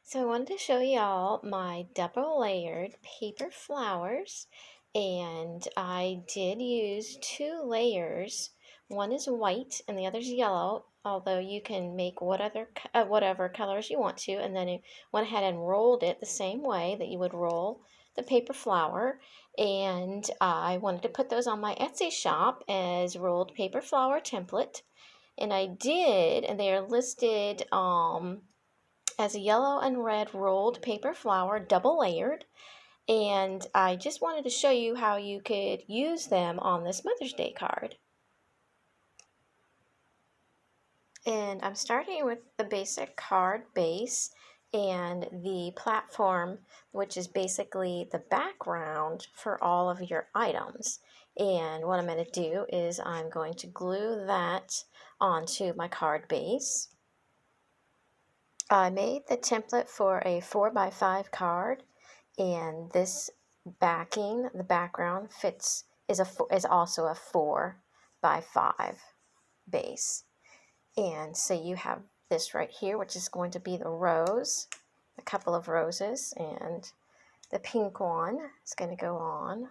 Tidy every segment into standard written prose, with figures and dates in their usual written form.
So I wanted to show y'all my double layered paper flowers, and I did use two layers. One is white and the other's yellow, although you can make whatever colors you want to, and then I went ahead and rolled it the same way that you would roll the paper flower. And I wanted to put those on my Etsy shop as rolled paper flower template, and I did, and they are listed as a yellow and red rolled paper flower, double layered. And I just wanted to show you how you could use them on this Mother's Day card. And I'm starting with the basic card base and the platform, which is basically the background for all of your items. And what I'm going to do is I'm going to glue that onto my card base. I made the template for a 4x5 card, and this backing, the background is also a 4x5 base. And so you have this right here, which is going to be the rose, a couple of roses, and the pink one is going to go on.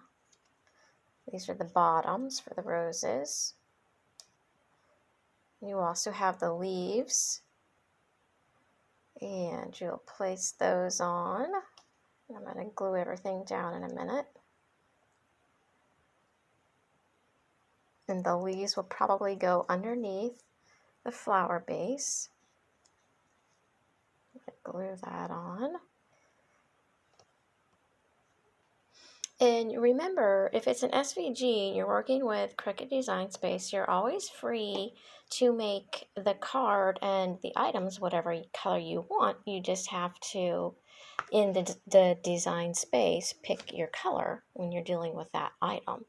These are the bottoms for the roses. You also have the leaves, and you'll place those on. I'm going to glue everything down in a minute. And the leaves will probably go underneath the flower base. Glue that on. And remember, if it's an SVG and you're working with Cricut Design Space, you're always free to make the card and the items whatever color you want. You just have to, in the design space, pick your color when you're dealing with that item.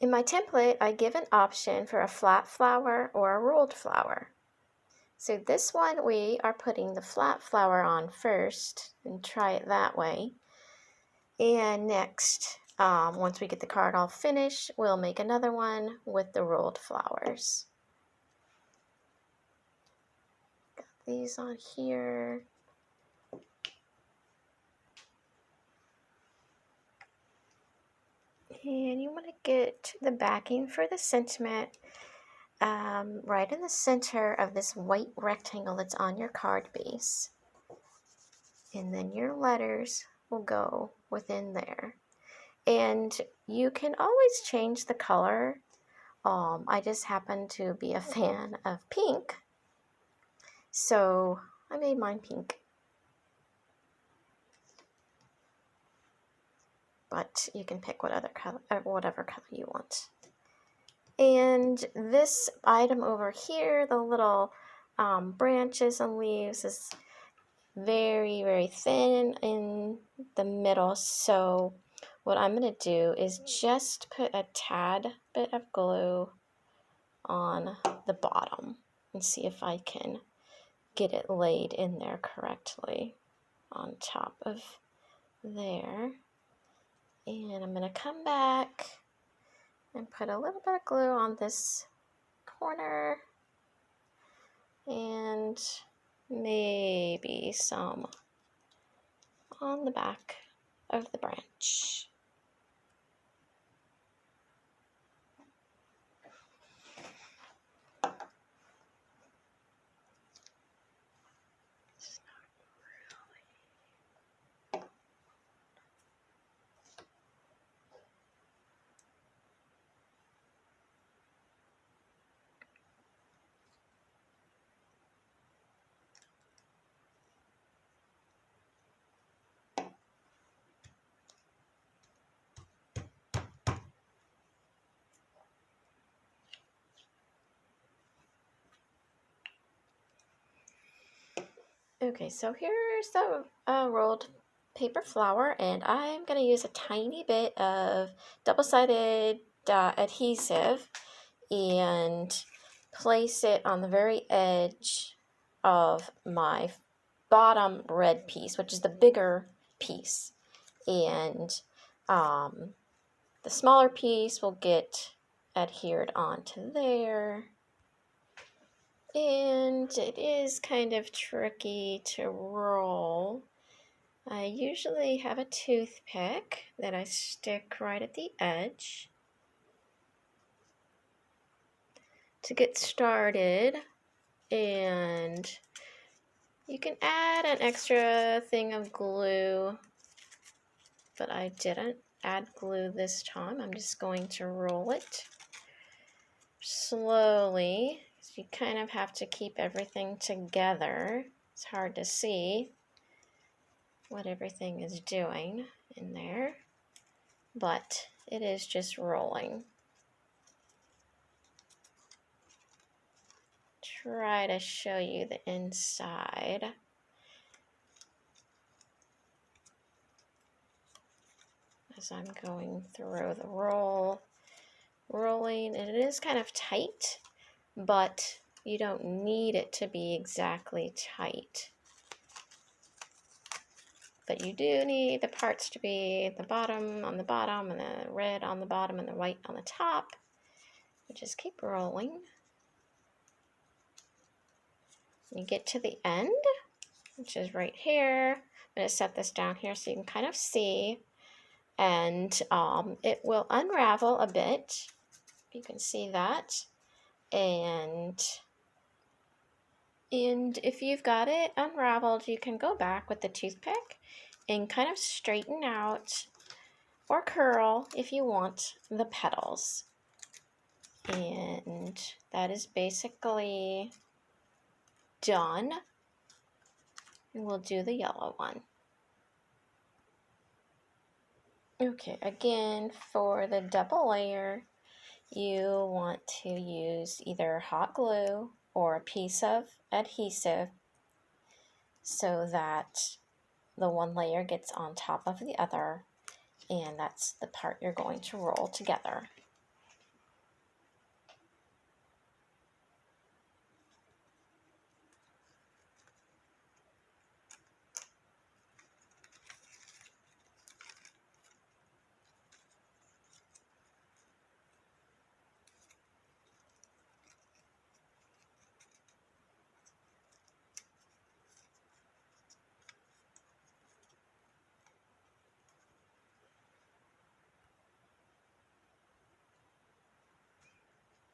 In my template, I give an option for a flat flower or a rolled flower. So this one, we are putting the flat flower on first and try it that way. And next, once we get the card all finished, we'll make another one with the rolled flowers. Got these on here. And you want to get the backing for the sentiment right in the center of this white rectangle that's on your card base. And then your letters will go within there. And you can always change the color. I just happen to be a fan of pink, so I made mine pink. But you can pick whatever color you want. And this item over here, the little branches and leaves, is very, very thin in the middle. So what I'm going to do is just put a tad bit of glue on the bottom and see if I can get it laid in there correctly on top of there. And I'm going to come back and put a little bit of glue on this corner and maybe some on the back of the branch. Okay, so here's the rolled paper flower, and I'm going to use a tiny bit of double-sided adhesive and place it on the very edge of my bottom red piece, which is the bigger piece. And the smaller piece will get adhered onto there. And it is kind of tricky to roll. I usually have a toothpick that I stick right at the edge to get started, and you can add an extra thing of glue, but I didn't add glue this time. I'm just going to roll it slowly. So you kind of have to keep everything together. It's hard to see what everything is doing in there, but it is just rolling. Try to show you the inside. As I'm going through the rolling, and it is kind of tight, but you don't need it to be exactly tight. But you do need the parts to be the bottom on the bottom, and the red on the bottom, and the white on the top. You just keep rolling. You get to the end, which is right here. I'm going to set this down here so you can kind of see. And it will unravel a bit. You can see that. And if you've got it unraveled, you can go back with the toothpick and kind of straighten out or curl, if you want, the petals. And that is basically done. And we'll do the yellow one. Okay, again, for the double layer, you want to use either hot glue or a piece of adhesive so that the one layer gets on top of the other, and that's the part you're going to roll together.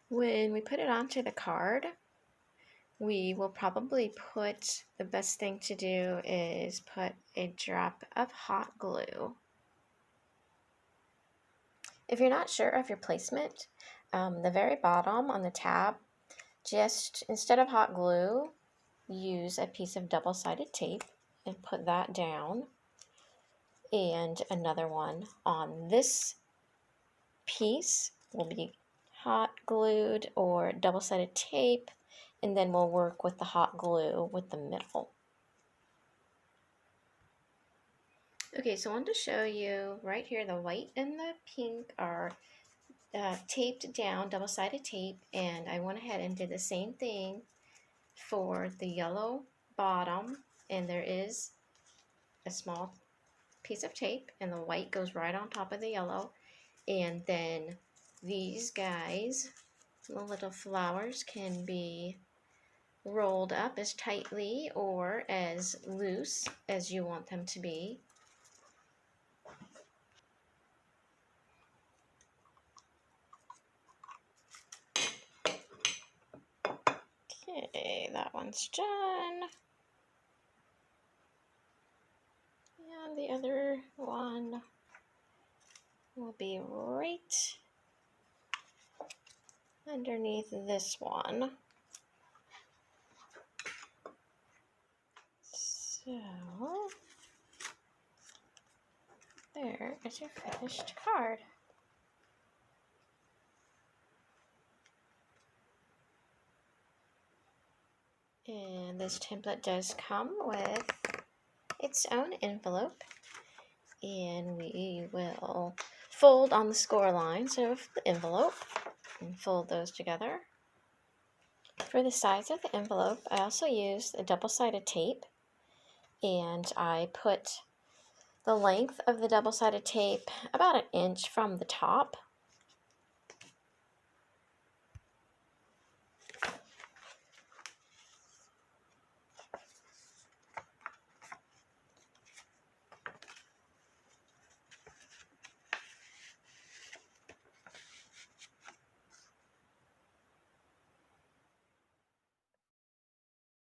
When we put it onto the card, we will probably put, the best thing to do is put a drop of hot glue. If you're not sure of your placement, the very bottom on the tab, just instead of hot glue, use a piece of double-sided tape and put that down, and another one on this piece will be hot glued or double-sided tape, and then we'll work with the hot glue with the middle. Okay, so I wanted to show you right here, the white and the pink are taped down, double-sided tape, and I went ahead and did the same thing for the yellow bottom, and there is a small piece of tape, and the white goes right on top of the yellow, and then these guys, the little flowers, can be rolled up as tightly or as loose as you want them to be. Okay, that one's done. And the other one will be right underneath this one. So, there is your finished card. And this template does come with its own envelope, and we will fold on the score lines of the envelope and fold those together. For the size of the envelope, I also used a double-sided tape, and I put the length of the double-sided tape about 1 inch from the top,